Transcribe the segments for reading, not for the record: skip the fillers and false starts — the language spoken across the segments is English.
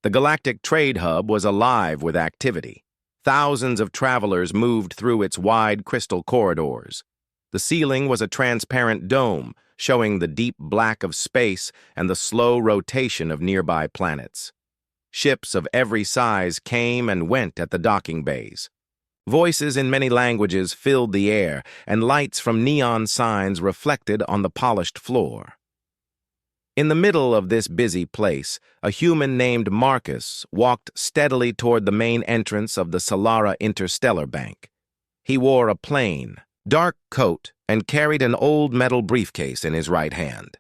The galactic trade hub was alive with activity. Thousands of travelers moved through its wide crystal corridors. The ceiling was a transparent dome, showing the deep black of space and the slow rotation of nearby planets. Ships of every size came and went at the docking bays. Voices in many languages filled the air, and lights from neon signs reflected on the polished floor. In the middle of this busy place, a human named Marcus walked steadily toward the main entrance of the Solara Interstellar Bank. He wore a plain, dark coat and carried an old metal briefcase in his right hand.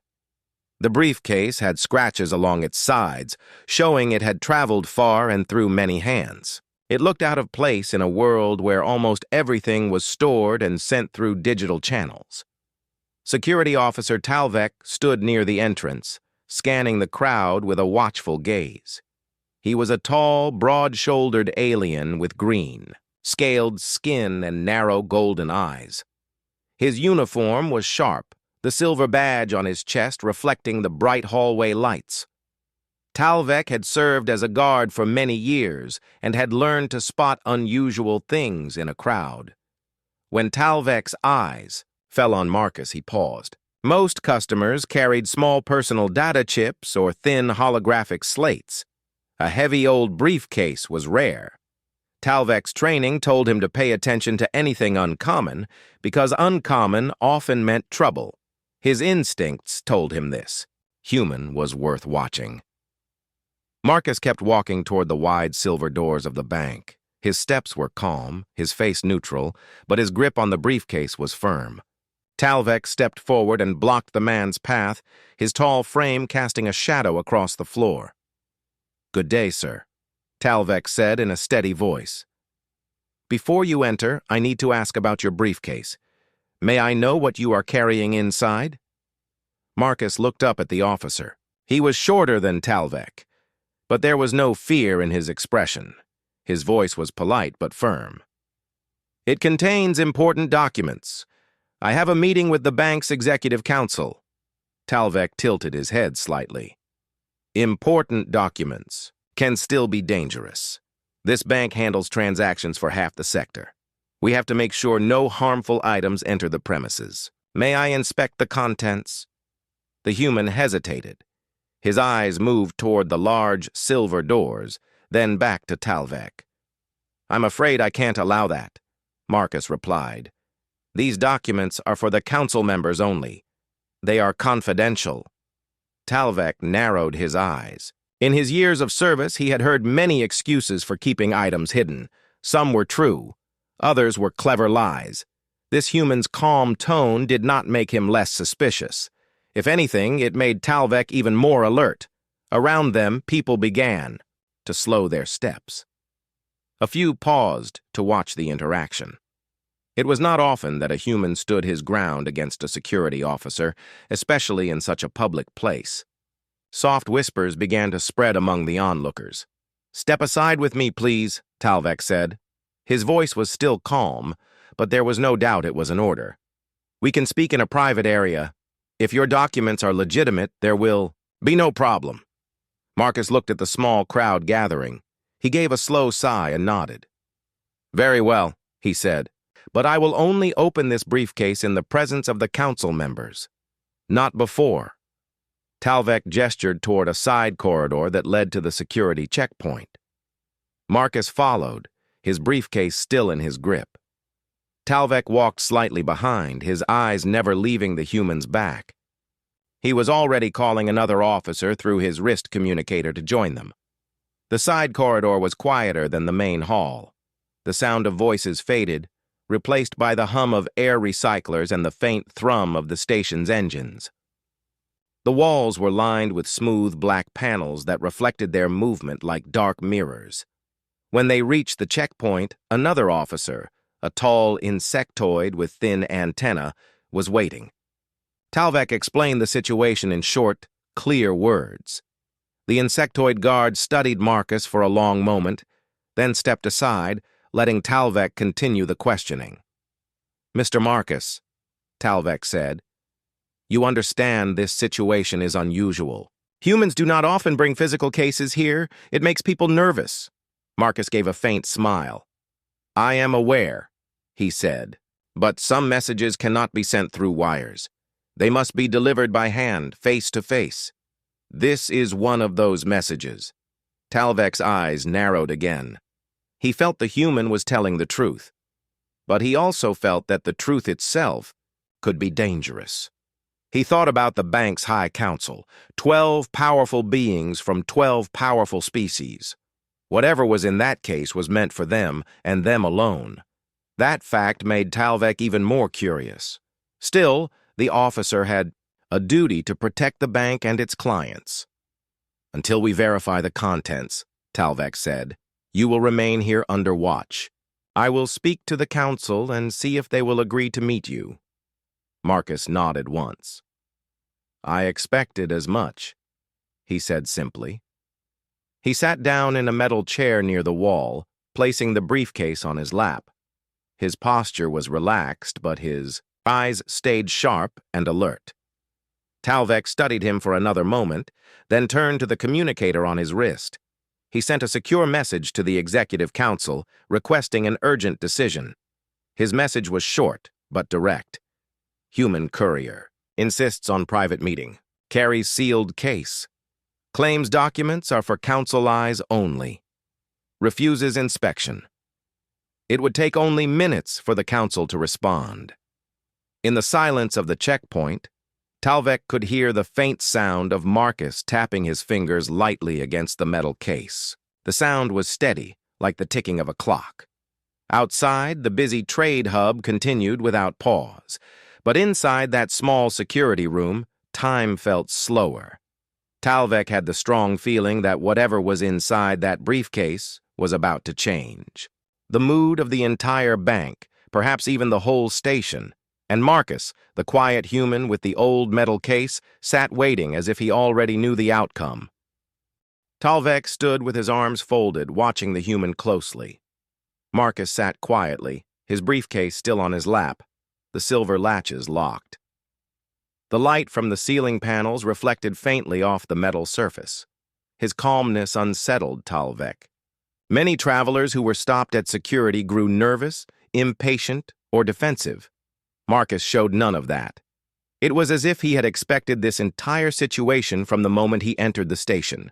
The briefcase had scratches along its sides, showing it had traveled far and through many hands. It looked out of place in a world where almost everything was stored and sent through digital channels. Security Officer Talvek stood near the entrance, scanning the crowd with a watchful gaze. He was a tall, broad-shouldered alien with green, scaled skin and narrow golden eyes. His uniform was sharp, the silver badge on his chest reflecting the bright hallway lights. Talvek had served as a guard for many years and had learned to spot unusual things in a crowd. When Talvek's eyes fell on Marcus, he paused. Most customers carried small personal data chips or thin holographic slates. A heavy old briefcase was rare. Talvek's training told him to pay attention to anything uncommon, because uncommon often meant trouble. His instincts told him this. Human was worth watching. Marcus kept walking toward the wide silver doors of the bank. His steps were calm, his face neutral, but his grip on the briefcase was firm. Talvek stepped forward and blocked the man's path, his tall frame casting a shadow across the floor. "Good day, sir," Talvek said in a steady voice. "Before you enter, I need to ask about your briefcase. May I know what you are carrying inside?" Marcus looked up at the officer. He was shorter than Talvek, but there was no fear in his expression. His voice was polite but firm. "It contains important documents. I have a meeting with the bank's executive council." Talvek tilted his head slightly. "Important documents can still be dangerous. This bank handles transactions for half the sector. We have to make sure no harmful items enter the premises. May I inspect the contents?" The human hesitated. His eyes moved toward the large silver doors, then back to Talvek. "I'm afraid I can't allow that," Marcus replied. "These documents are for the council members only. They are confidential." Talvek narrowed his eyes. In his years of service, he had heard many excuses for keeping items hidden. Some were true. Others were clever lies. This human's calm tone did not make him less suspicious. If anything, it made Talvek even more alert. Around them, people began to slow their steps. A few paused to watch the interaction. It was not often that a human stood his ground against a security officer, especially in such a public place. Soft whispers began to spread among the onlookers. "Step aside with me, please," Talvek said. His voice was still calm, but there was no doubt it was an order. "We can speak in a private area. If your documents are legitimate, there will be no problem." Marcus looked at the small crowd gathering. He gave a slow sigh and nodded. "Very well," he said. "But I will only open this briefcase in the presence of the council members. Not before." Talvek gestured toward a side corridor that led to the security checkpoint. Marcus followed, his briefcase still in his grip. Talvek walked slightly behind, his eyes never leaving the human's back. He was already calling another officer through his wrist communicator to join them. The side corridor was quieter than the main hall. The sound of voices faded, replaced by the hum of air recyclers and the faint thrum of the station's engines. The walls were lined with smooth black panels that reflected their movement like dark mirrors. When they reached the checkpoint, another officer, a tall insectoid with thin antennae, was waiting. Talvek explained the situation in short, clear words. The insectoid guard studied Marcus for a long moment, then stepped aside, letting Talvek continue the questioning. "Mr. Marcus," Talvek said, "you understand this situation is unusual. Humans do not often bring physical cases here. It makes people nervous. Marcus gave a faint smile. I am aware, he said, but some messages cannot be sent through wires. They must be delivered by hand, face to face. This is one of those messages. Talvek's eyes narrowed again. He felt the human was telling the truth, but he also felt that the truth itself could be dangerous. He thought about the bank's high council, 12 powerful beings from 12 powerful species. Whatever was in that case was meant for them and them alone. That fact made Talvek even more curious. Still, the officer had a duty to protect the bank and its clients. Until we verify the contents, Talvek said, you will remain here under watch. I will speak to the council and see if they will agree to meet you. Marcus nodded once. I expected as much, he said simply. He sat down in a metal chair near the wall, placing the briefcase on his lap. His posture was relaxed, but his eyes stayed sharp and alert. Talvek studied him for another moment, then turned to the communicator on his wrist. He sent a secure message to the Executive Council requesting an urgent decision. His message was short but direct. Human courier. Insists on private meeting. Carries sealed case. Claims documents are for council eyes only. Refuses inspection. It would take only minutes for the council to respond. In the silence of the checkpoint, Talvek could hear the faint sound of Marcus tapping his fingers lightly against the metal case. The sound was steady, like the ticking of a clock. Outside, the busy trade hub continued without pause, but inside that small security room, time felt slower. Talvek had the strong feeling that whatever was inside that briefcase was about to change. The mood of the entire bank, perhaps even the whole station, and Marcus, the quiet human with the old metal case, sat waiting as if he already knew the outcome. Talvek stood with his arms folded, watching the human closely. Marcus sat quietly, his briefcase still on his lap, the silver latches locked. The light from the ceiling panels reflected faintly off the metal surface. His calmness unsettled Talvek. Many travelers who were stopped at security grew nervous, impatient, or defensive. Marcus showed none of that. It was as if he had expected this entire situation from the moment he entered the station.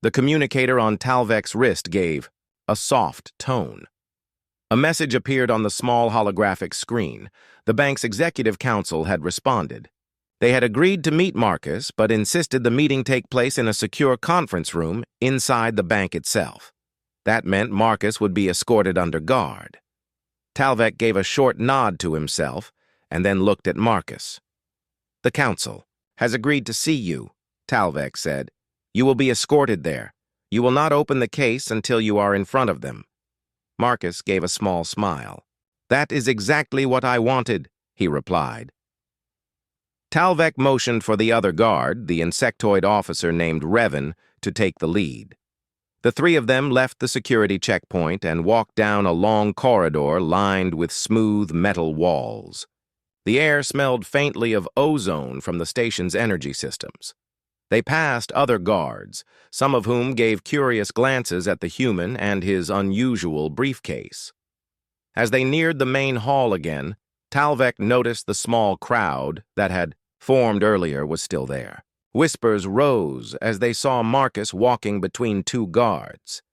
The communicator on Talvek's wrist gave a soft tone. A message appeared on the small holographic screen. The bank's executive council had responded. They had agreed to meet Marcus, but insisted the meeting take place in a secure conference room inside the bank itself. That meant Marcus would be escorted under guard. Talvek gave a short nod to himself and then looked at Marcus. The council has agreed to see you, Talvek said. You will be escorted there. You will not open the case until you are in front of them. Marcus gave a small smile. That is exactly what I wanted, he replied. Talvek motioned for the other guard, the insectoid officer named Revan, to take the lead. The three of them left the security checkpoint and walked down a long corridor lined with smooth metal walls. The air smelled faintly of ozone from the station's energy systems. They passed other guards, some of whom gave curious glances at the human and his unusual briefcase. As they neared the main hall again, Talvek noticed the small crowd that had formed earlier was still there. Whispers rose as they saw Marcus walking between two guards.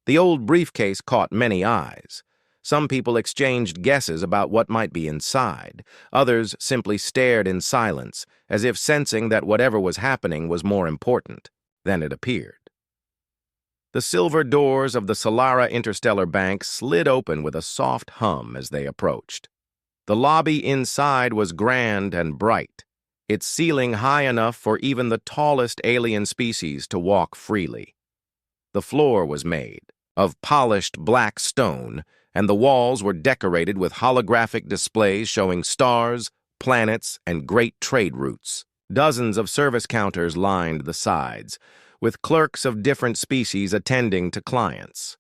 The old briefcase caught many eyes. Some people exchanged guesses about what might be inside. Others simply stared in silence, as if sensing that whatever was happening was more important than it appeared. The silver doors of the Solara Interstellar Bank slid open with a soft hum as they approached. The lobby inside was grand and bright, its ceiling high enough for even the tallest alien species to walk freely. The floor was made of polished black stone, and the walls were decorated with holographic displays showing stars, planets, and great trade routes. Dozens of service counters lined the sides, with clerks of different species attending to clients.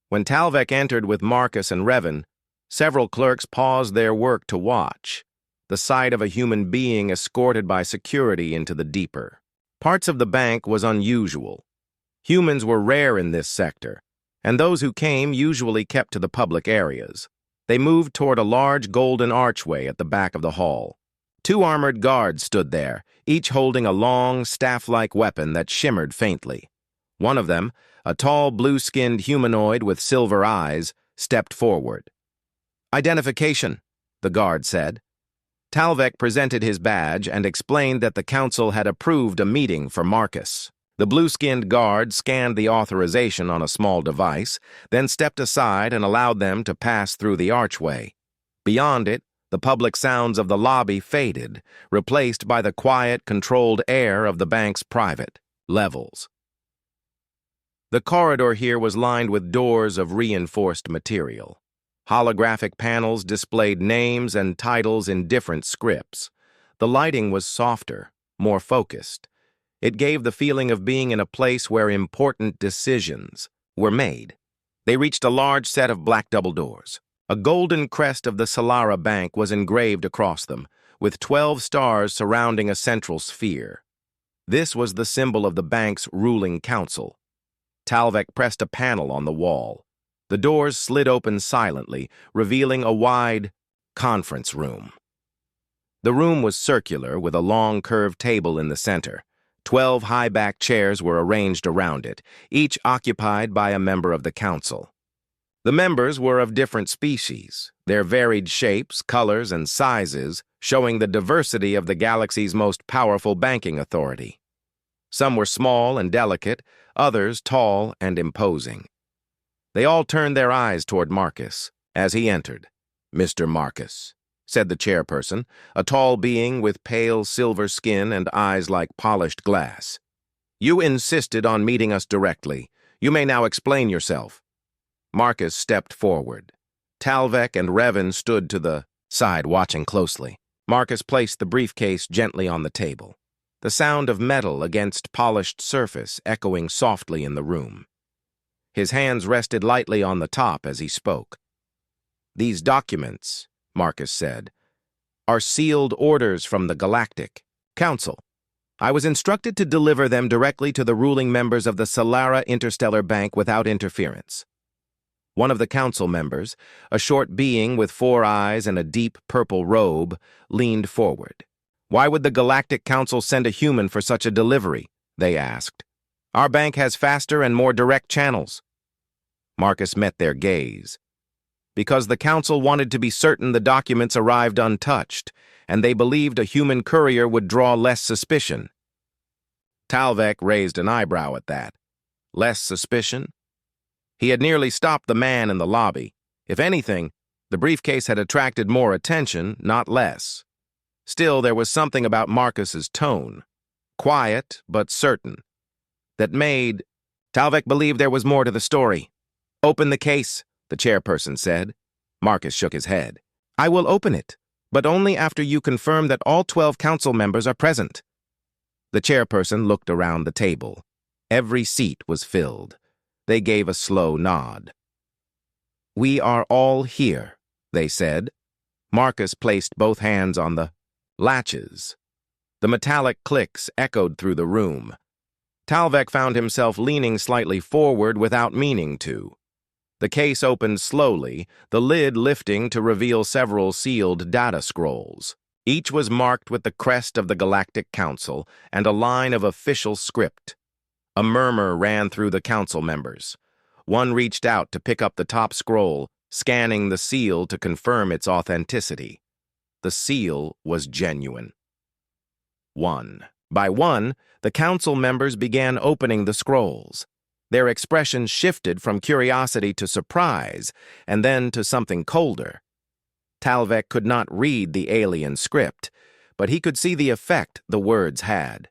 When Talvek entered with Marcus and Revan, several clerks paused their work to watch, the sight of a human being escorted by security into the deeper Parts of the bank was unusual. Humans were rare in this sector, and those who came usually kept to the public areas. They moved toward a large golden archway at the back of the hall. 2 armored guards stood there, each holding a long, staff-like weapon that shimmered faintly. One of them, a tall, blue-skinned humanoid with silver eyes, stepped forward. "Identification," the guard said. Talvek presented his badge and explained that the council had approved a meeting for Marcus. The blue-skinned guard scanned the authorization on a small device, then stepped aside and allowed them to pass through the archway. Beyond it, the public sounds of the lobby faded, replaced by the quiet, controlled air of the bank's private levels. The corridor here was lined with doors of reinforced material. Holographic panels displayed names and titles in different scripts. The lighting was softer, more focused. It gave the feeling of being in a place where important decisions were made. They reached a large set of black double doors. A golden crest of the Solara Bank was engraved across them, with 12 stars surrounding a central sphere. This was the symbol of the bank's ruling council. Talvek pressed a panel on the wall. The doors slid open silently, revealing a wide conference room. The room was circular, with a long curved table in the center. 12 high-backed chairs were arranged around it, each occupied by a member of the council. The members were of different species, their varied shapes, colors, and sizes showing the diversity of the galaxy's most powerful banking authority. Some were small and delicate, others tall and imposing. They all turned their eyes toward Marcus as he entered. "Mr. Marcus," said the chairperson, a tall being with pale silver skin and eyes like polished glass. "You insisted on meeting us directly. You may now explain yourself." Marcus stepped forward. Talvek and Revan stood to the side watching closely. Marcus placed the briefcase gently on the table, the sound of metal against polished surface echoing softly in the room. His hands rested lightly on the top as he spoke. "These documents," Marcus said, "are sealed orders from the Galactic Council. I was instructed to deliver them directly to the ruling members of the Solara Interstellar Bank without interference." One of the council members, a short being with 4 eyes and a deep purple robe, leaned forward. "Why would the Galactic Council send a human for such a delivery?" they asked. "Our bank has faster and more direct channels." Marcus met their gaze. "Because the council wanted to be certain the documents arrived untouched, and they believed a human courier would draw less suspicion." Talvek raised an eyebrow at that. Less suspicion? He had nearly stopped the man in the lobby. If anything, the briefcase had attracted more attention, not less. Still, there was something about Marcus's tone, quiet but certain, that made Talvek believe there was more to the story. "Open the case," the chairperson said. Marcus shook his head. "I will open it, but only after you confirm that all 12 council members are present." The chairperson looked around the table. Every seat was filled. They gave a slow nod. "We are all here," they said. Marcus placed both hands on the latches. The metallic clicks echoed through the room. Talvek found himself leaning slightly forward without meaning to. The case opened slowly, the lid lifting to reveal several sealed data scrolls. Each was marked with the crest of the Galactic Council and a line of official script. A murmur ran through the council members. One reached out to pick up the top scroll, scanning the seal to confirm its authenticity. The seal was genuine. One by one, the council members began opening the scrolls. Their expressions shifted from curiosity to surprise, and then to something colder. Talvek could not read the alien script, but he could see the effect the words had.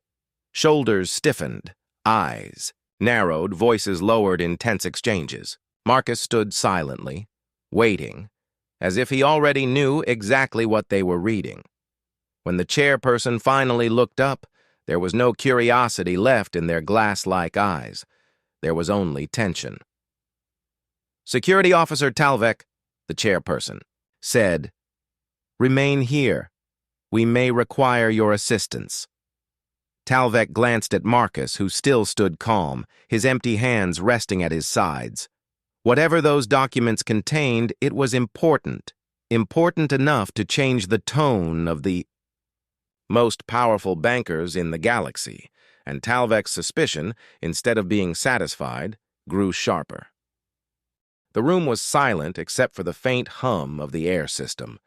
Shoulders stiffened, eyes narrowed, voices lowered in tense exchanges. Marcus stood silently, waiting, as if he already knew exactly what they were reading. When the chairperson finally looked up, there was no curiosity left in their glass-like eyes. There was only tension. "Security Officer Talvek," the chairperson said, "remain here. We may require your assistance." Talvek glanced at Marcus, who still stood calm, his empty hands resting at his sides. Whatever those documents contained, it was important. Important enough to change the tone of the most powerful bankers in the galaxy, and Talvek's suspicion, instead of being satisfied, grew sharper. The room was silent except for the faint hum of the air system.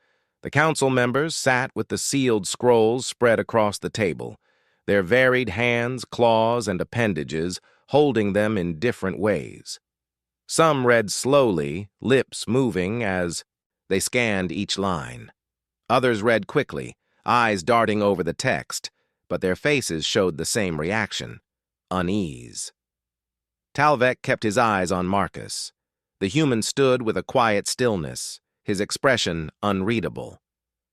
The council members sat with the sealed scrolls spread across the table, their varied hands, claws, and appendages holding them in different ways. Some read slowly, lips moving as they scanned each line. Others read quickly, eyes darting over the text, but their faces showed the same reaction: unease. Talvek kept his eyes on Marcus. The human stood with a quiet stillness, his expression unreadable.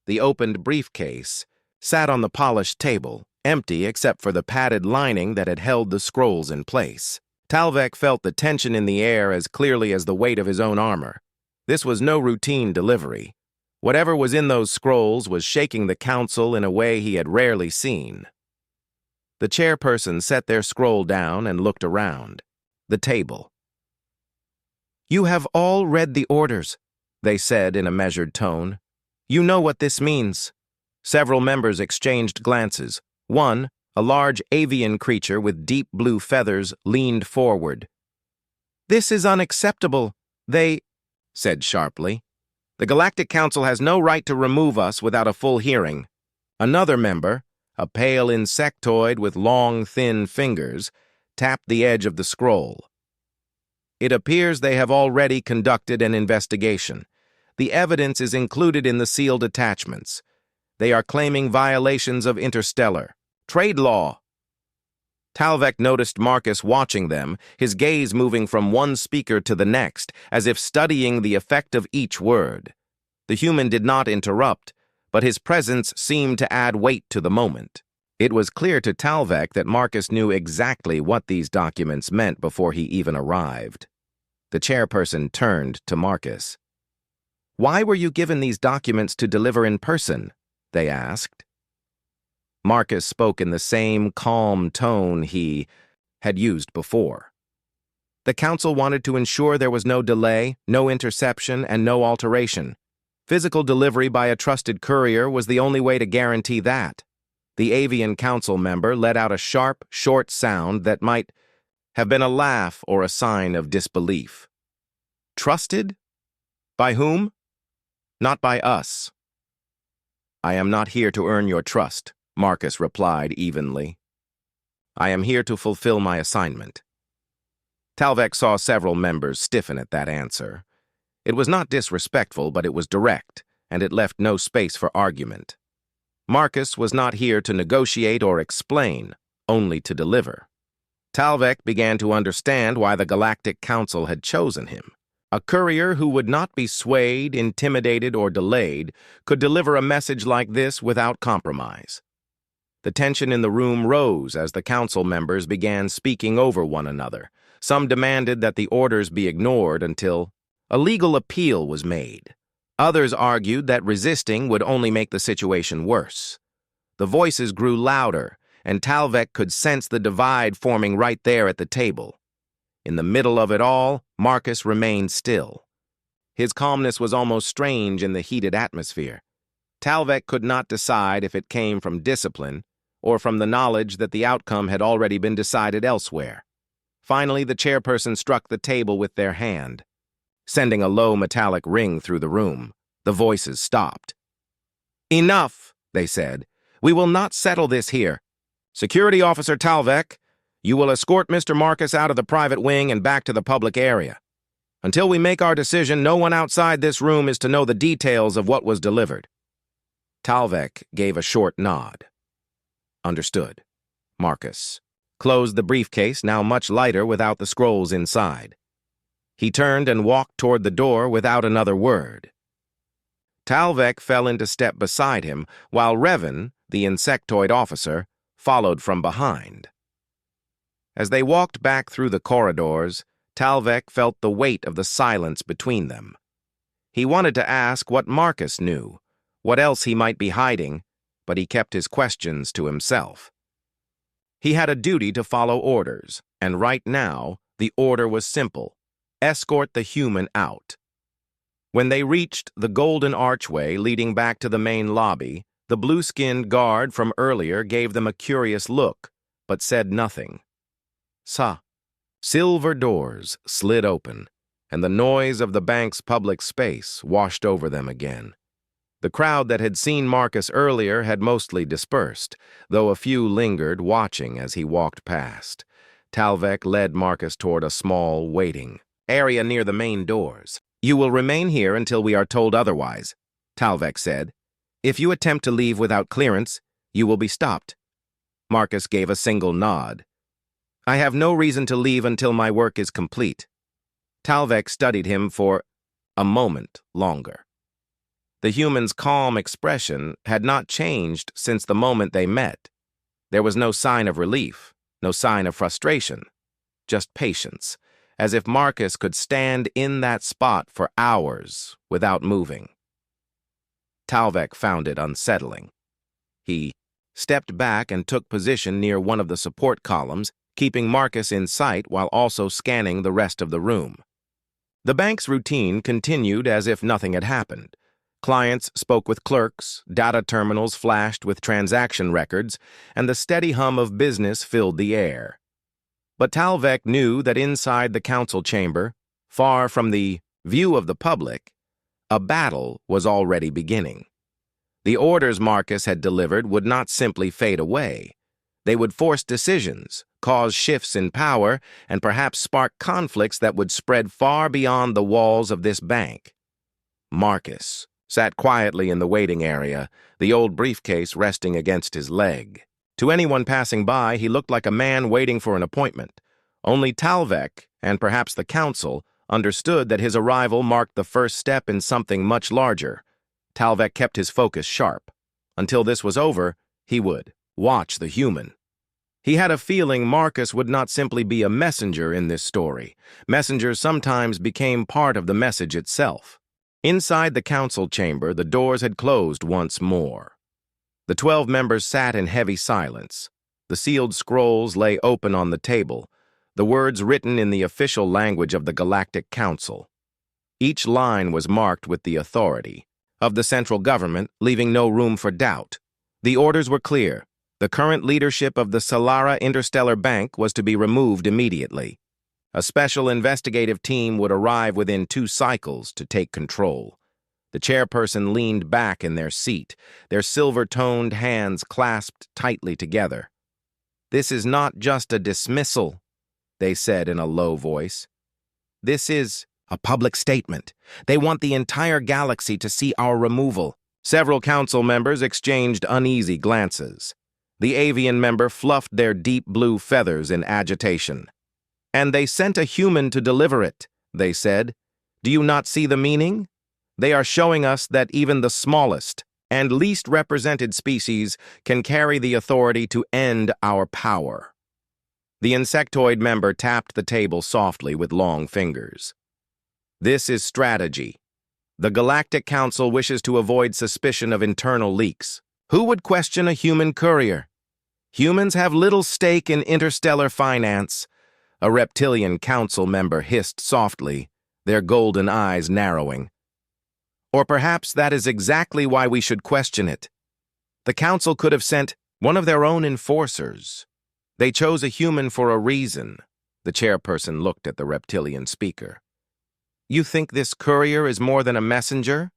The opened briefcase sat on the polished table, empty except for the padded lining that had held the scrolls in place. Talvek felt the tension in the air as clearly as the weight of his own armor. This was no routine delivery. Whatever was in those scrolls was shaking the council in a way he had rarely seen. The chairperson set their scroll down and looked around. The table. "You have all read the orders," they said in a measured tone. "You know what this means." Several members exchanged glances. One, a large avian creature with deep blue feathers, leaned forward. "This is unacceptable," they said sharply. "The Galactic Council has no right to remove us without a full hearing." Another member, a pale insectoid with long, thin fingers, tapped the edge of the scroll. "It appears they have already conducted an investigation. The evidence is included in the sealed attachments. They are claiming violations of interstellar trade law." Talvek noticed Marcus watching them, his gaze moving from one speaker to the next, as if studying the effect of each word. The human did not interrupt, but his presence seemed to add weight to the moment. It was clear to Talvek that Marcus knew exactly what these documents meant before he even arrived. The chairperson turned to Marcus. "Why were you given these documents to deliver in person?" they asked. Marcus spoke in the same calm tone he had used before. "The council wanted to ensure there was no delay, no interception, and no alteration. Physical delivery by a trusted courier was the only way to guarantee that." The avian council member let out a sharp, short sound that might have been a laugh or a sign of disbelief. "Trusted? By whom?" "Not by us." "I am not here to earn your trust," Marcus replied evenly. "I am here to fulfill my assignment." Talvek saw several members stiffen at that answer. It was not disrespectful, but it was direct, and it left no space for argument. Marcus was not here to negotiate or explain, only to deliver. Talvek began to understand why the Galactic Council had chosen him. A courier who would not be swayed, intimidated, or delayed could deliver a message like this without compromise. The tension in the room rose as the council members began speaking over one another. Some demanded that the orders be ignored until a legal appeal was made. Others argued that resisting would only make the situation worse. The voices grew louder, and Talvek could sense the divide forming right there at the table. In the middle of it all, Marcus remained still. His calmness was almost strange in the heated atmosphere. Talvek could not decide if it came from discipline or from the knowledge that the outcome had already been decided elsewhere. Finally, the chairperson struck the table with their hand, sending a low metallic ring through the room. The voices stopped. "Enough," they said. "We will not settle this here. Security Officer Talvek, you will escort Mr. Marcus out of the private wing and back to the public area. Until we make our decision, no one outside this room is to know the details of what was delivered." Talvek gave a short nod. "Understood." Marcus closed the briefcase, now much lighter without the scrolls inside. He turned and walked toward the door without another word. Talvek fell into step beside him, while Revan, the insectoid officer, followed from behind. As they walked back through the corridors, Talvek felt the weight of the silence between them. He wanted to ask what Marcus knew, what else he might be hiding, but he kept his questions to himself. He had a duty to follow orders, and right now, the order was simple: escort the human out. When they reached the golden archway leading back to the main lobby, the blue-skinned guard from earlier gave them a curious look, but said nothing. Silver doors slid open, and the noise of the bank's public space washed over them again. The crowd that had seen Marcus earlier had mostly dispersed, though a few lingered, watching as he walked past. Talvek led Marcus toward a small, waiting area near the main doors. "You will remain here until we are told otherwise," Talvek said. "If you attempt to leave without clearance, you will be stopped." Marcus gave a single nod. "I have no reason to leave until my work is complete." Talvek studied him for a moment longer. The human's calm expression had not changed since the moment they met. There was no sign of relief, no sign of frustration, just patience, as if Marcus could stand in that spot for hours without moving. Talvek found it unsettling. He stepped back and took position near one of the support columns, keeping Marcus in sight while also scanning the rest of the room. The bank's routine continued as if nothing had happened. Clients spoke with clerks, data terminals flashed with transaction records, and the steady hum of business filled the air. But Talvek knew that inside the council chamber, far from the view of the public, a battle was already beginning. The orders Marcus had delivered would not simply fade away. They would force decisions, cause shifts in power, and perhaps spark conflicts that would spread far beyond the walls of this bank. Marcus sat quietly in the waiting area, the old briefcase resting against his leg. To anyone passing by, he looked like a man waiting for an appointment. Only Talvek, and perhaps the council, understood that his arrival marked the first step in something much larger. Talvek kept his focus sharp. Until this was over, he would watch the human. He had a feeling Marcus would not simply be a messenger in this story. Messengers sometimes became part of the message itself. Inside the council chamber, the doors had closed once more. The 12 members sat in heavy silence. The sealed scrolls lay open on the table, the words written in the official language of the Galactic Council. Each line was marked with the authority of the central government, leaving no room for doubt. The orders were clear. The current leadership of the Solara Interstellar Bank was to be removed immediately. A special investigative team would arrive within 2 cycles to take control. The chairperson leaned back in their seat, their silver-toned hands clasped tightly together. "This is not just a dismissal," they said in a low voice. "This is a public statement. They want the entire galaxy to see our removal." Several council members exchanged uneasy glances. The avian member fluffed their deep blue feathers in agitation. "And they sent a human to deliver it," they said. "Do you not see the meaning? They are showing us that even the smallest and least represented species can carry the authority to end our power." The insectoid member tapped the table softly with long fingers. "This is strategy. The Galactic Council wishes to avoid suspicion of internal leaks. Who would question a human courier? Humans have little stake in interstellar finance." A reptilian council member hissed softly, their golden eyes narrowing. "Or perhaps that is exactly why we should question it. The council could have sent one of their own enforcers. They chose a human for a reason." The chairperson looked at the reptilian speaker. "You think this courier is more than a messenger?"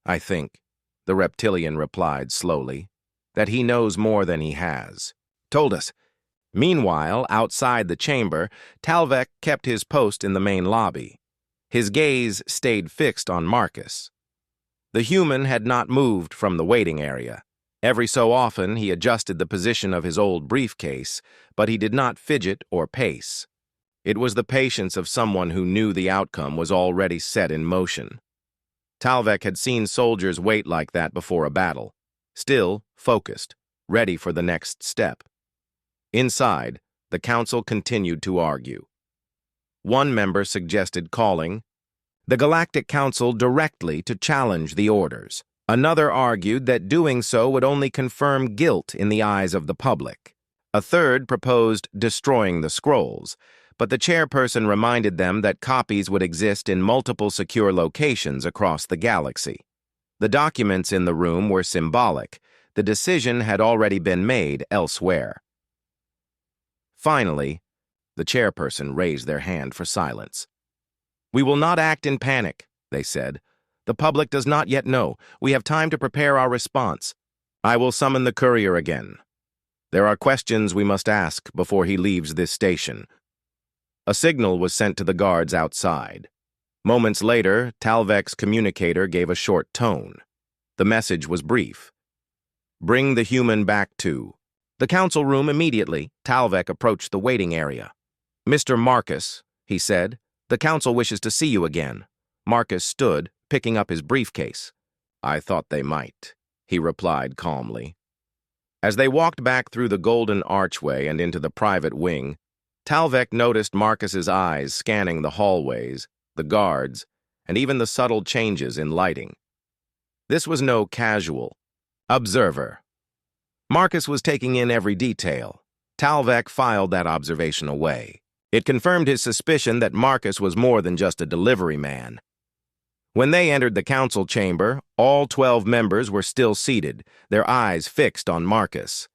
"I think," the reptilian replied slowly, "that he knows more than he has told us." Meanwhile, outside the chamber, Talvek kept his post in the main lobby. His gaze stayed fixed on Marcus. The human had not moved from the waiting area. Every so often, he adjusted the position of his old briefcase, but he did not fidget or pace. It was the patience of someone who knew the outcome was already set in motion. Talvek had seen soldiers wait like that before a battle, still focused, ready for the next step. Inside, the council continued to argue. One member suggested calling the Galactic Council directly to challenge the orders. Another argued that doing so would only confirm guilt in the eyes of the public. A third proposed destroying the scrolls, but the chairperson reminded them that copies would exist in multiple secure locations across the galaxy. The documents in the room were symbolic. The decision had already been made elsewhere. Finally, the chairperson raised their hand for silence. "We will not act in panic," they said. "The public does not yet know. We have time to prepare our response. I will summon the courier again. There are questions we must ask before he leaves this station." A signal was sent to the guards outside. Moments later, Talvek's communicator gave a short tone. The message was brief. "Bring the human back to the council room immediately." Talvek approached the waiting area. "Mr. Marcus," he said, "the council wishes to see you again." Marcus stood, picking up his briefcase. "I thought they might," he replied calmly. As they walked back through the golden archway and into the private wing, Talvek noticed Marcus's eyes scanning the hallways, the guards, and even the subtle changes in lighting. This was no casual observer. Marcus was taking in every detail. Talvek filed that observation away. It confirmed his suspicion that Marcus was more than just a delivery man. When they entered the council chamber, all 12 members were still seated, their eyes fixed on Marcus.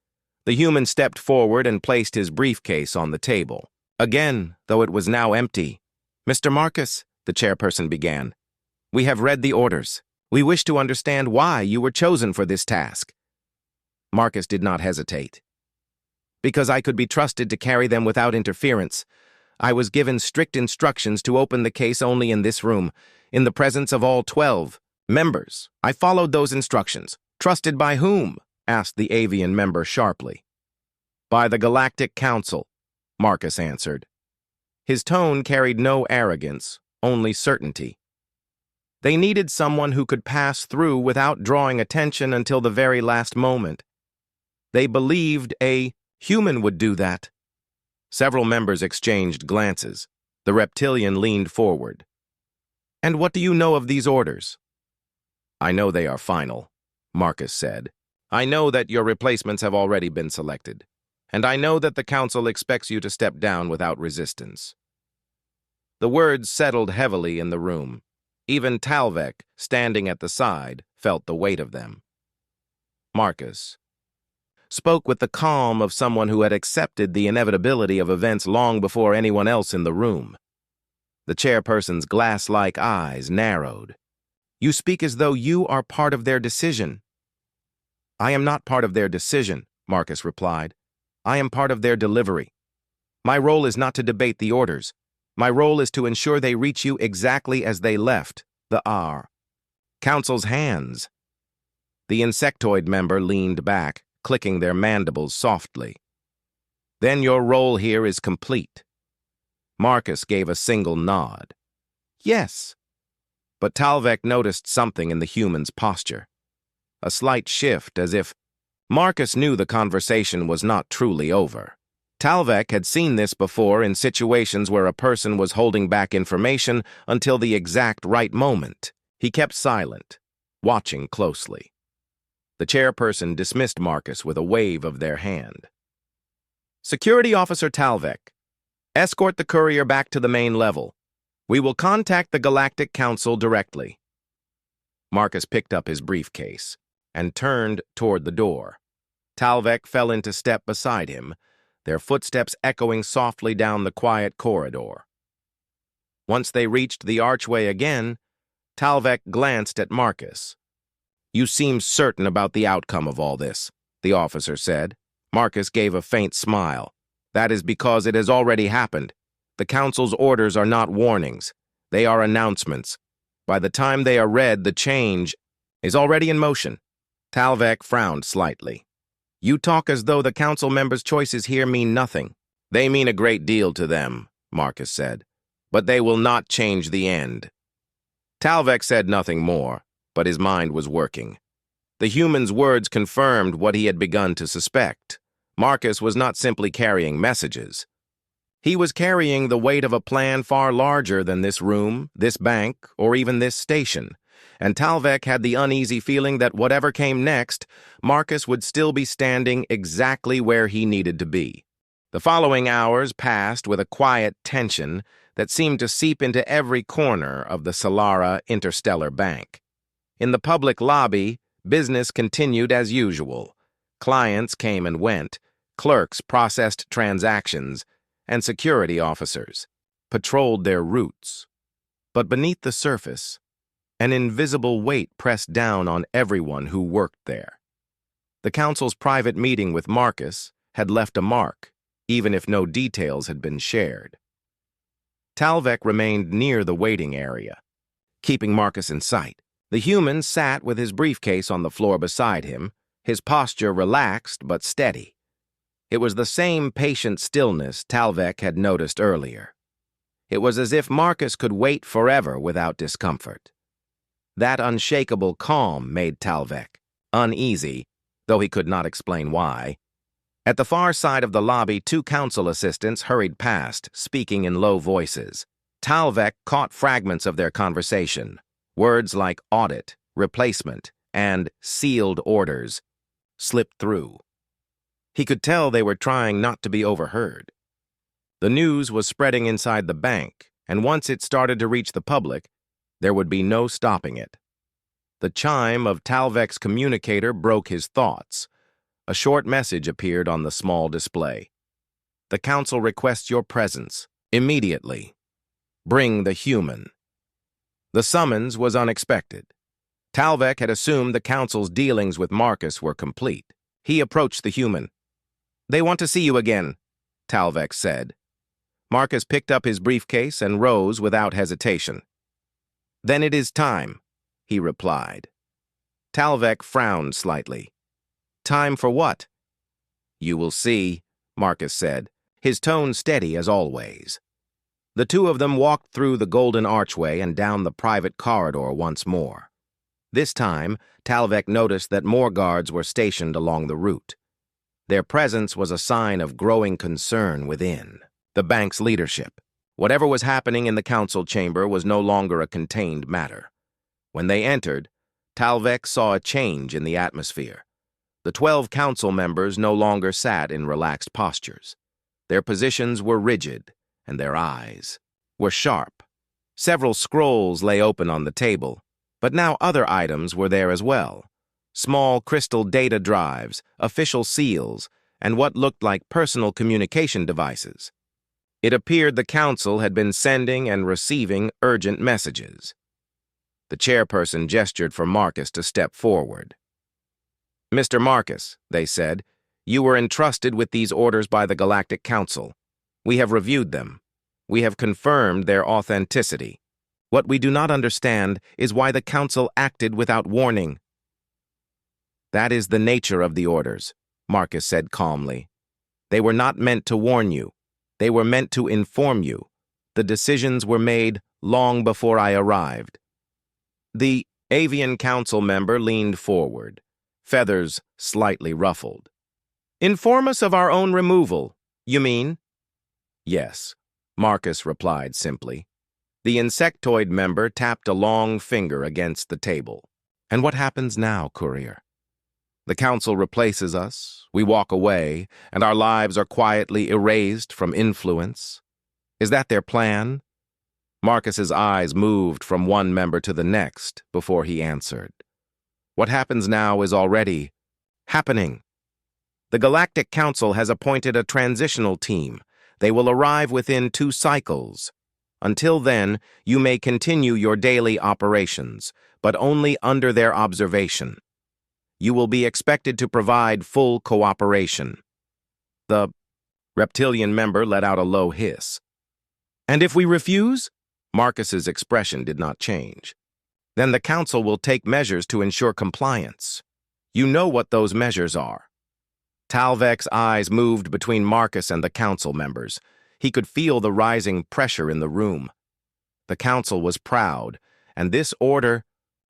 The human stepped forward and placed his briefcase on the table. Again, though it was now empty. "Mr. Marcus," the chairperson began, "we have read the orders. We wish to understand why you were chosen for this task." Marcus did not hesitate. "Because I could be trusted to carry them without interference. I was given strict instructions to open the case only in this room, in the presence of all 12 members. I followed those instructions." "Trusted by whom?" asked the avian member sharply. "By the Galactic Council," Marcus answered. His tone carried no arrogance, only certainty. They needed someone who could pass through without drawing attention until the very last moment. They believed a human would do that. Several members exchanged glances. The reptilian leaned forward. "And what do you know of these orders?" "I know they are final," Marcus said. "I know that your replacements have already been selected. And I know that the council expects you to step down without resistance." The words settled heavily in the room. Even Talvek, standing at the side, felt the weight of them. Marcus spoke with the calm of someone who had accepted the inevitability of events long before anyone else in the room. The chairperson's glass-like eyes narrowed. "You speak as though you are part of their decision." "I am not part of their decision," Marcus replied. "I am part of their delivery. My role is not to debate the orders. My role is to ensure they reach you exactly as they left the Council's hands." The insectoid member leaned back, clicking their mandibles softly. "Then your role here is complete." Marcus gave a single nod. "Yes." But Talvek noticed something in the human's posture. A slight shift, as if Marcus knew the conversation was not truly over. Talvek had seen this before in situations where a person was holding back information until the exact right moment. He kept silent, watching closely. The chairperson dismissed Marcus with a wave of their hand. "Security Officer Talvek, escort the courier back to the main level. We will contact the Galactic Council directly." Marcus picked up his briefcase and turned toward the door. Talvek fell into step beside him, their footsteps echoing softly down the quiet corridor. Once they reached the archway again, Talvek glanced at Marcus. "You seem certain about the outcome of all this," the officer said. Marcus gave a faint smile. "That is because it has already happened. The council's orders are not warnings. They are announcements. By the time they are read, the change is already in motion." Talvek frowned slightly. "You talk as though the council members' choices here mean nothing." "They mean a great deal to them," Marcus said. "But they will not change the end." Talvek said nothing more, but his mind was working. The human's words confirmed what he had begun to suspect. Marcus was not simply carrying messages. He was carrying the weight of a plan far larger than this room, this bank, or even this station. and Talvek had the uneasy feeling that whatever came next, Marcus would still be standing exactly where he needed to be. The following hours passed with a quiet tension that seemed to seep into every corner of the Solara Interstellar Bank. In the public lobby, business continued as usual. Clients came and went, clerks processed transactions, and security officers patrolled their routes. But beneath the surface, an invisible weight pressed down on everyone who worked there. The council's private meeting with Marcus had left a mark, even if no details had been shared. Talvek remained near the waiting area, keeping Marcus in sight. The human sat with his briefcase on the floor beside him, his posture relaxed but steady. It was the same patient stillness Talvek had noticed earlier. It was as if Marcus could wait forever without discomfort. That unshakable calm made Talvek uneasy, though he could not explain why. At the far side of the lobby, two council assistants hurried past, speaking in low voices. Talvek caught fragments of their conversation. Words like audit, replacement, and sealed orders slipped through. He could tell they were trying not to be overheard. The news was spreading inside the bank, and once it started to reach the public, there would be no stopping it. The chime of Talvek's communicator broke his thoughts. A short message appeared on the small display. The council requests your presence, immediately. Bring the human. The summons was unexpected. Talvek had assumed the council's dealings with Marcus were complete. He approached the human. "They want to see you again," Talvek said. Marcus picked up his briefcase and rose without hesitation. "Then it is time," he replied. Talvek frowned slightly. "Time for what?" "You will see," Marcus said, his tone steady as always. The two of them walked through the golden archway and down the private corridor once more. This time, Talvek noticed that more guards were stationed along the route. Their presence was a sign of growing concern within the bank's leadership. Whatever was happening in the council chamber was no longer a contained matter. When they entered, Talvek saw a change in the atmosphere. The 12 council members no longer sat in relaxed postures. Their positions were rigid, and their eyes were sharp. Several scrolls lay open on the table, but now other items were there as well. Small crystal data drives, official seals, and what looked like personal communication devices. It appeared the council had been sending and receiving urgent messages. The chairperson gestured for Marcus to step forward. "Mr. Marcus," they said, "you were entrusted with these orders by the Galactic Council. We have reviewed them. We have confirmed their authenticity. What we do not understand is why the Council acted without warning." "That is the nature of the orders," Marcus said calmly. "They were not meant to warn you. They were meant to inform you. The decisions were made long before I arrived." The Avian Council member leaned forward, feathers slightly ruffled. "Inform us of our own removal, you mean?" "Yes," Marcus replied simply. The insectoid member tapped a long finger against the table. "And what happens now, courier? The council replaces us, we walk away, and our lives are quietly erased from influence. Is that their plan?" Marcus's eyes moved from one member to the next before he answered. "What happens now is already happening. The Galactic Council has appointed a transitional team. They will arrive within 2 cycles. Until then, you may continue your daily operations, but only under their observation. You will be expected to provide full cooperation." The reptilian member let out a low hiss. "And if we refuse?" Marcus's expression did not change. "Then the council will take measures to ensure compliance. You know what those measures are." Talvek's eyes moved between Marcus and the council members. He could feel the rising pressure in the room. The council was proud, and this order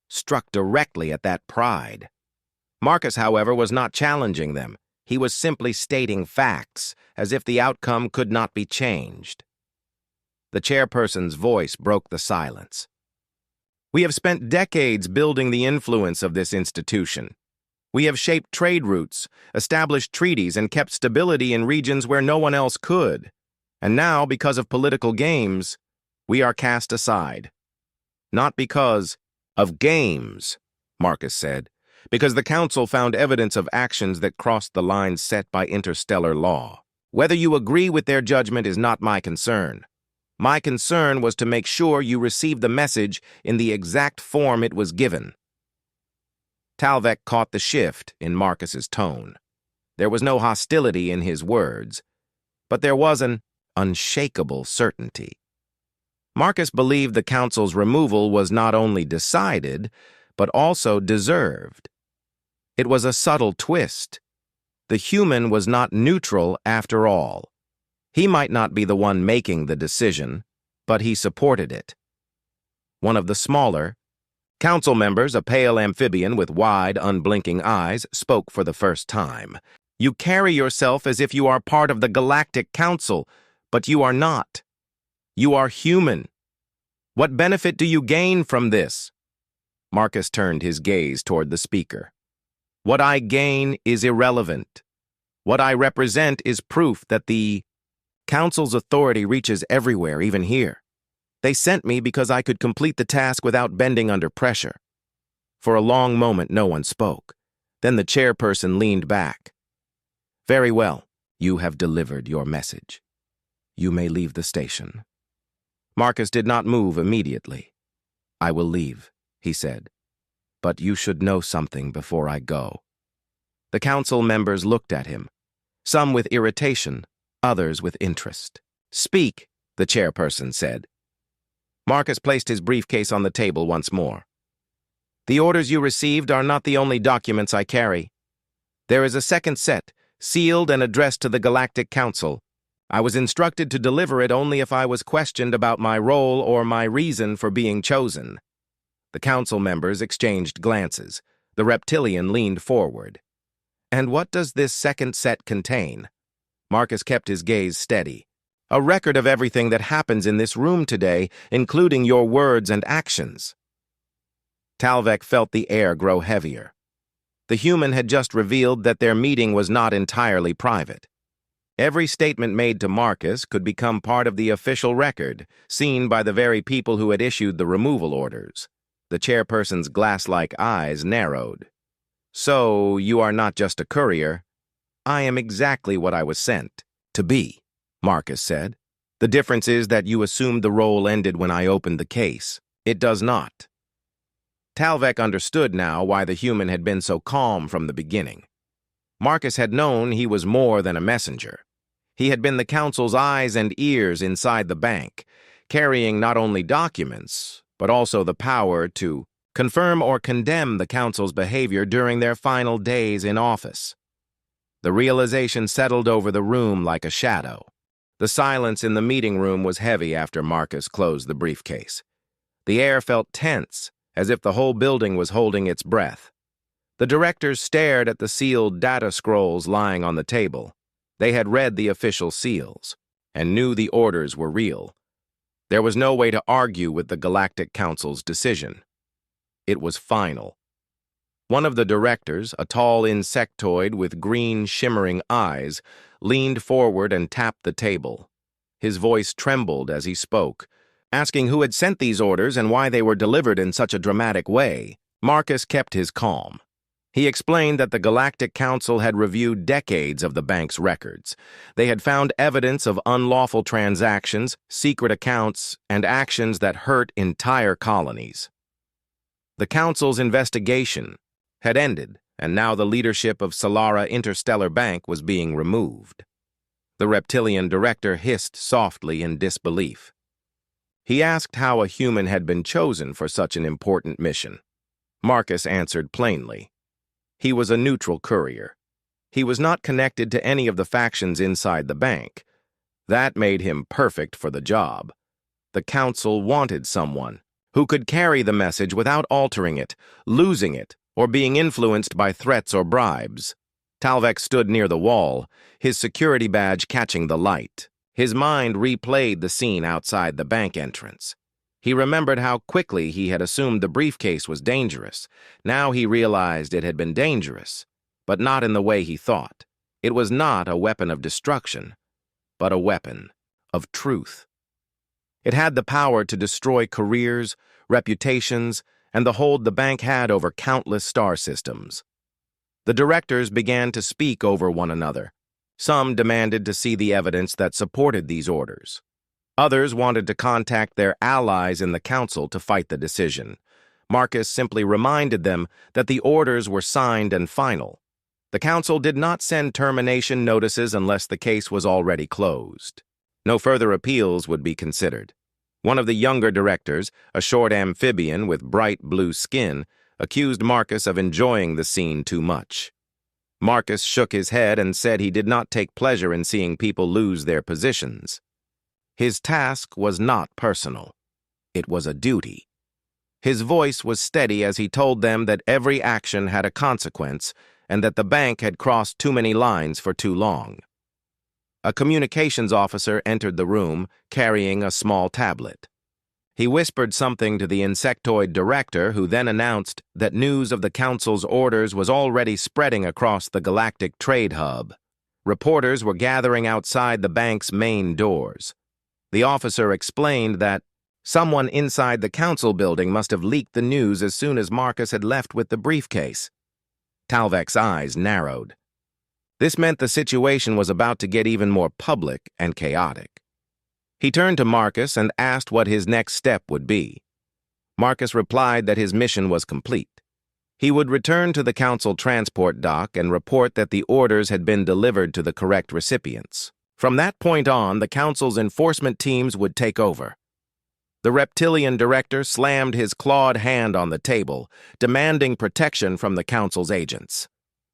struck directly at that pride. Marcus, however, was not challenging them. He was simply stating facts, as if the outcome could not be changed. The chairperson's voice broke the silence. We have spent decades building the influence of this institution. We have shaped trade routes, established treaties, and kept stability in regions where no one else could. And now, because of political games, we are cast aside. Not because of games, Marcus said, because the Council found evidence of actions that crossed the lines set by interstellar law. Whether you agree with their judgment is not my concern. My concern was to make sure you received the message in the exact form it was given. Talvek caught the shift in Marcus's tone. There was no hostility in his words, but there was an unshakable certainty. Marcus believed the Council's removal was not only decided, but also deserved. It was a subtle twist. The human was not neutral after all. He might not be the one making the decision, but he supported it. One of the smaller Council members, a pale amphibian with wide, unblinking eyes, spoke for the first time. You carry yourself as if you are part of the Galactic Council, but you are not. You are human. What benefit do you gain from this? Marcus turned his gaze toward the speaker. What I gain is irrelevant. What I represent is proof that the Council's authority reaches everywhere, even here. They sent me because I could complete the task without bending under pressure. For a long moment, no one spoke. Then the chairperson leaned back. Very well, you have delivered your message. You may leave the station. Marcus did not move immediately. I will leave, he said. But you should know something before I go. The council members looked at him, some with irritation, others with interest. Speak, the chairperson said. Marcus placed his briefcase on the table once more. The orders you received are not the only documents I carry. There is a second set, sealed and addressed to the Galactic Council. I was instructed to deliver it only if I was questioned about my role or my reason for being chosen. The council members exchanged glances. The reptilian leaned forward. And what does this second set contain? Marcus kept his gaze steady. A record of everything that happens in this room today, including your words and actions. Talvek felt the air grow heavier. The human had just revealed that their meeting was not entirely private. Every statement made to Marcus could become part of the official record, seen by the very people who had issued the removal orders. The chairperson's glass-like eyes narrowed. So, you are not just a courier. I am exactly what I was sent to be. Marcus said. The difference is that you assumed the role ended when I opened the case. It does not. Talvek understood now why the human had been so calm from the beginning. Marcus had known he was more than a messenger. He had been the council's eyes and ears inside the bank, carrying not only documents, but also the power to confirm or condemn the council's behavior during their final days in office. The realization settled over the room like a shadow. The silence in the meeting room was heavy after Marcus closed the briefcase. The air felt tense, as if the whole building was holding its breath. The directors stared at the sealed data scrolls lying on the table. They had read the official seals, and knew the orders were real. There was no way to argue with the Galactic Council's decision. It was final. One of the directors, a tall insectoid with green, shimmering eyes, leaned forward and tapped the table. His voice trembled as he spoke, asking who had sent these orders and why they were delivered in such a dramatic way. Marcus kept his calm. He explained that the Galactic Council had reviewed decades of the bank's records. They had found evidence of unlawful transactions, secret accounts, and actions that hurt entire colonies. The Council's investigation had ended, and now the leadership of Solara Interstellar Bank was being removed. The reptilian director hissed softly in disbelief. He asked how a human had been chosen for such an important mission. Marcus answered plainly. He was a neutral courier. He was not connected to any of the factions inside the bank. That made him perfect for the job. The council wanted someone who could carry the message without altering it, losing it, or being influenced by threats or bribes. Talvek stood near the wall, his security badge catching the light. His mind replayed the scene outside the bank entrance. He remembered how quickly he had assumed the briefcase was dangerous. Now he realized it had been dangerous, but not in the way he thought. It was not a weapon of destruction, but a weapon of truth. It had the power to destroy careers, reputations, and the hold the bank had over countless star systems. The directors began to speak over one another. Some demanded to see the evidence that supported these orders. Others wanted to contact their allies in the council to fight the decision. Marcus simply reminded them that the orders were signed and final. The council did not send termination notices unless the case was already closed. No further appeals would be considered. One of the younger directors, a short amphibian with bright blue skin, accused Marcus of enjoying the scene too much. Marcus shook his head and said he did not take pleasure in seeing people lose their positions. His task was not personal. It was a duty. His voice was steady as he told them that every action had a consequence and that the bank had crossed too many lines for too long. A communications officer entered the room carrying a small tablet. He whispered something to the insectoid director, who then announced that news of the council's orders was already spreading across the galactic trade hub. Reporters were gathering outside the bank's main doors. The officer explained that someone inside the council building must have leaked the news as soon as Marcus had left with the briefcase. Talvek's eyes narrowed. This meant the situation was about to get even more public and chaotic. He turned to Marcus and asked what his next step would be. Marcus replied that his mission was complete. He would return to the council transport dock and report that the orders had been delivered to the correct recipients. From that point on, the council's enforcement teams would take over. The reptilian director slammed his clawed hand on the table, demanding protection from the council's agents.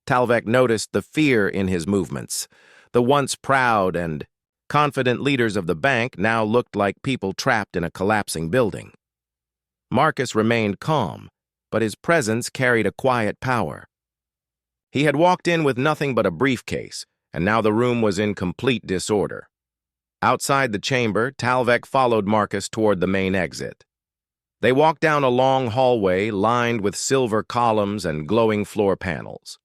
Talvek noticed the fear in his movements. The once proud and confident leaders of the bank now looked like people trapped in a collapsing building. Marcus remained calm, but his presence carried a quiet power. He had walked in with nothing but a briefcase, and now the room was in complete disorder. Outside the chamber, Talvek followed Marcus toward the main exit. They walked down a long hallway lined with silver columns and glowing floor panels.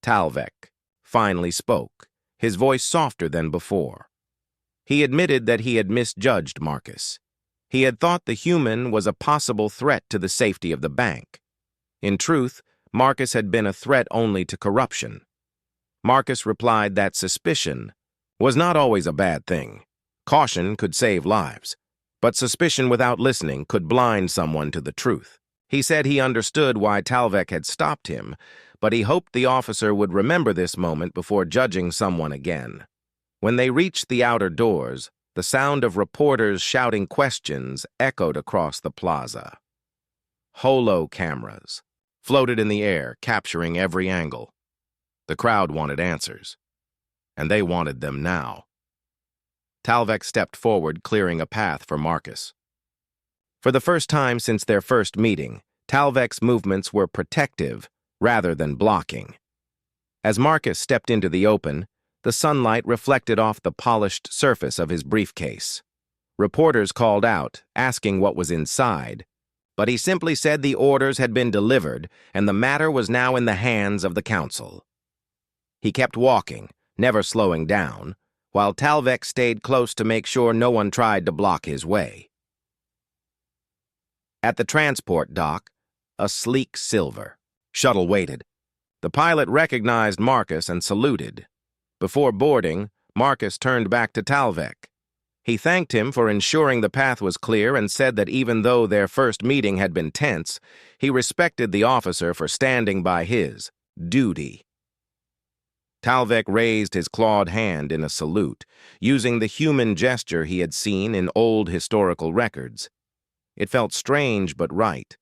Talvek finally spoke, his voice softer than before. He admitted that he had misjudged Marcus. He had thought the human was a possible threat to the safety of the bank. In truth, Marcus had been a threat only to corruption. Marcus replied that suspicion was not always a bad thing. Caution could save lives, but suspicion without listening could blind someone to the truth. He said he understood why Talvek had stopped him, but he hoped the officer would remember this moment before judging someone again. When they reached the outer doors, the sound of reporters shouting questions echoed across the plaza. Holo cameras floated in the air, capturing every angle. The crowd wanted answers, and they wanted them now. Talvek stepped forward, clearing a path for Marcus. For the first time since their first meeting, Talvek's movements were protective rather than blocking. As Marcus stepped into the open, the sunlight reflected off the polished surface of his briefcase. Reporters called out, asking what was inside, but he simply said the orders had been delivered and the matter was now in the hands of the council. He kept walking, never slowing down, while Talvek stayed close to make sure no one tried to block his way. At the transport dock, a sleek silver shuttle waited. The pilot recognized Marcus and saluted. Before boarding, Marcus turned back to Talvek. He thanked him for ensuring the path was clear and said that even though their first meeting had been tense, he respected the officer for standing by his duty. Talvek raised his clawed hand in a salute, using the human gesture he had seen in old historical records. It felt strange but right.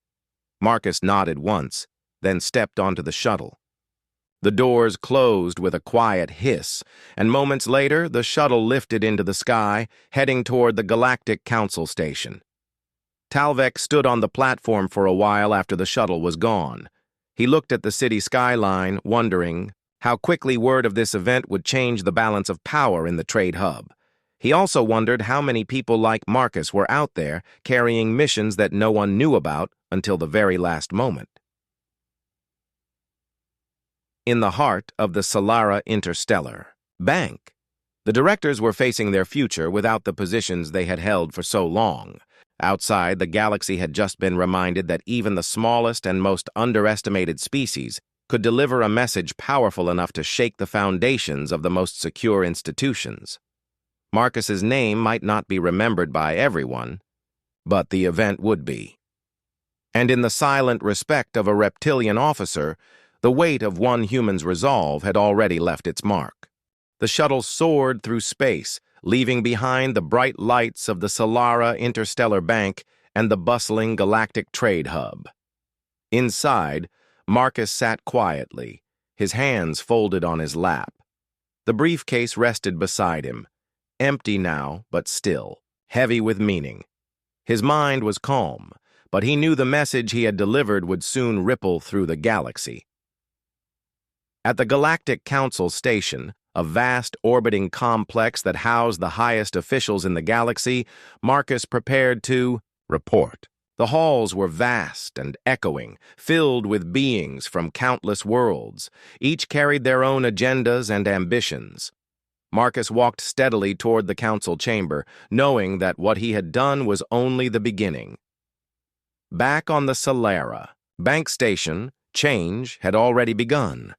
Marcus nodded once, then stepped onto the shuttle. The doors closed with a quiet hiss, and moments later the shuttle lifted into the sky, heading toward the Galactic Council Station. Talvek stood on the platform for a while after the shuttle was gone. He looked at the city skyline, wondering how quickly word of this event would change the balance of power in the trade hub. He also wondered how many people like Marcus were out there carrying missions that no one knew about until the very last moment. In the heart of the Solara Interstellar Bank, the directors were facing their future without the positions they had held for so long. Outside, the galaxy had just been reminded that even the smallest and most underestimated species could deliver a message powerful enough to shake the foundations of the most secure institutions. Marcus's name might not be remembered by everyone, but the event would be. And in the silent respect of a reptilian officer, the weight of one human's resolve had already left its mark. The shuttle soared through space, leaving behind the bright lights of the Solara Interstellar Bank and the bustling galactic trade hub. Inside, Marcus sat quietly, his hands folded on his lap. The briefcase rested beside him, empty now, but still, heavy with meaning. His mind was calm, but he knew the message he had delivered would soon ripple through the galaxy. At the Galactic Council Station, a vast orbiting complex that housed the highest officials in the galaxy, Marcus prepared to report. The halls were vast and echoing, filled with beings from countless worlds. Each carried their own agendas and ambitions. Marcus walked steadily toward the council chamber, knowing that what he had done was only the beginning. Back on the Solara Bank Station, change had already begun.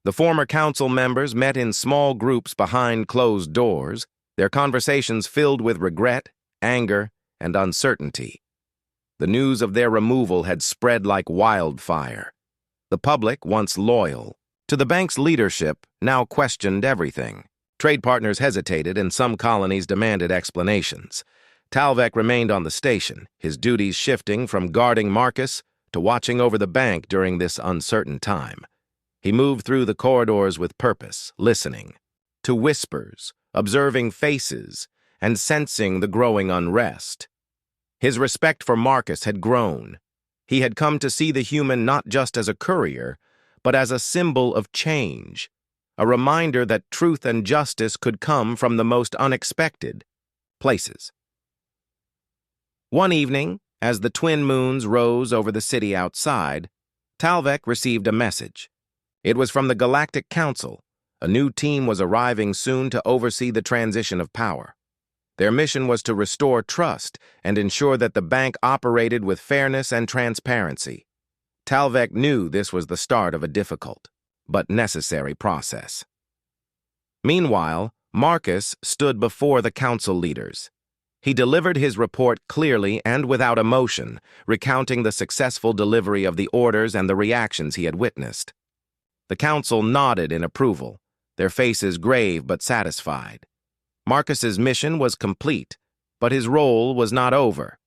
The former council members met in small groups behind closed doors, their conversations filled with regret, anger, and uncertainty. The news of their removal had spread like wildfire. The public, once loyal to the bank's leadership, now questioned everything. Trade partners hesitated, and some colonies demanded explanations. Talvek remained on the station, his duties shifting from guarding Marcus to watching over the bank during this uncertain time. He moved through the corridors with purpose, listening to whispers, observing faces, and sensing the growing unrest. His respect for Marcus had grown. He had come to see the human not just as a courier, but as a symbol of change, a reminder that truth and justice could come from the most unexpected places. One evening, as the twin moons rose over the city outside, Talvek received a message. It was from the Galactic Council. A new team was arriving soon to oversee the transition of power. Their mission was to restore trust and ensure that the bank operated with fairness and transparency. Talvek knew this was the start of a difficult, but necessary process. Meanwhile, Marcus stood before the council leaders. He delivered his report clearly and without emotion, recounting the successful delivery of the orders and the reactions he had witnessed. The council nodded in approval, their faces grave but satisfied. Marcus's mission was complete, but his role was not over.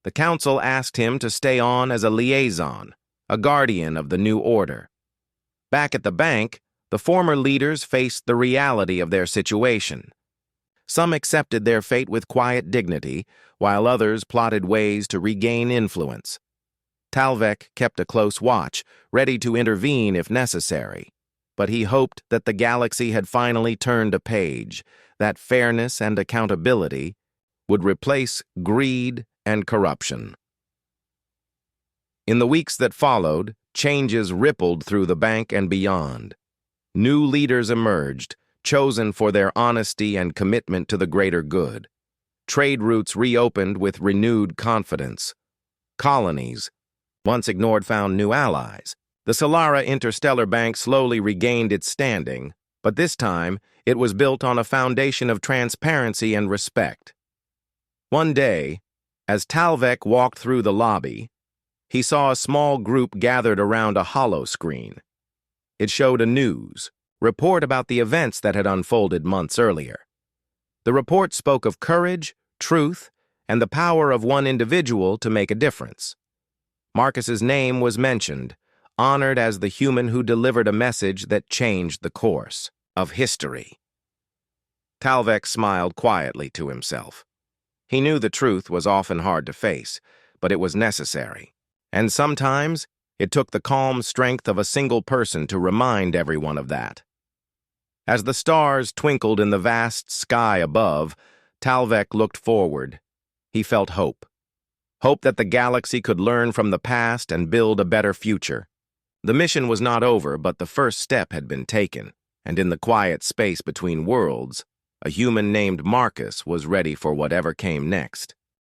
The council asked him to stay on as a liaison, a guardian of the new order. Back at the bank, the former leaders faced the reality of their situation. Some accepted their fate with quiet dignity, while others plotted ways to regain influence. Talvek kept a close watch, ready to intervene if necessary. But he hoped that the galaxy had finally turned a page, that fairness and accountability would replace greed and corruption. In the weeks that followed, changes rippled through the bank and beyond. New leaders emerged, chosen for their honesty and commitment to the greater good. Trade routes reopened with renewed confidence. Colonies, once ignored, found new allies. The Solara Interstellar Bank slowly regained its standing, but this time it was built on a foundation of transparency and respect. One day, as Talvek walked through the lobby, he saw a small group gathered around a hollow screen. It showed a news report about the events that had unfolded months earlier. The report spoke of courage, truth, and the power of one individual to make a difference. Marcus's name was mentioned, honored as the human who delivered a message that changed the course of history. Talvek smiled quietly to himself. He knew the truth was often hard to face, but it was necessary. And sometimes it took the calm strength of a single person to remind everyone of that. As the stars twinkled in the vast sky above, Talvek looked forward. He felt hope. Hope that the galaxy could learn from the past and build a better future. The mission was not over, but the first step had been taken, and in the quiet space between worlds, a human named Marcus was ready for whatever came next.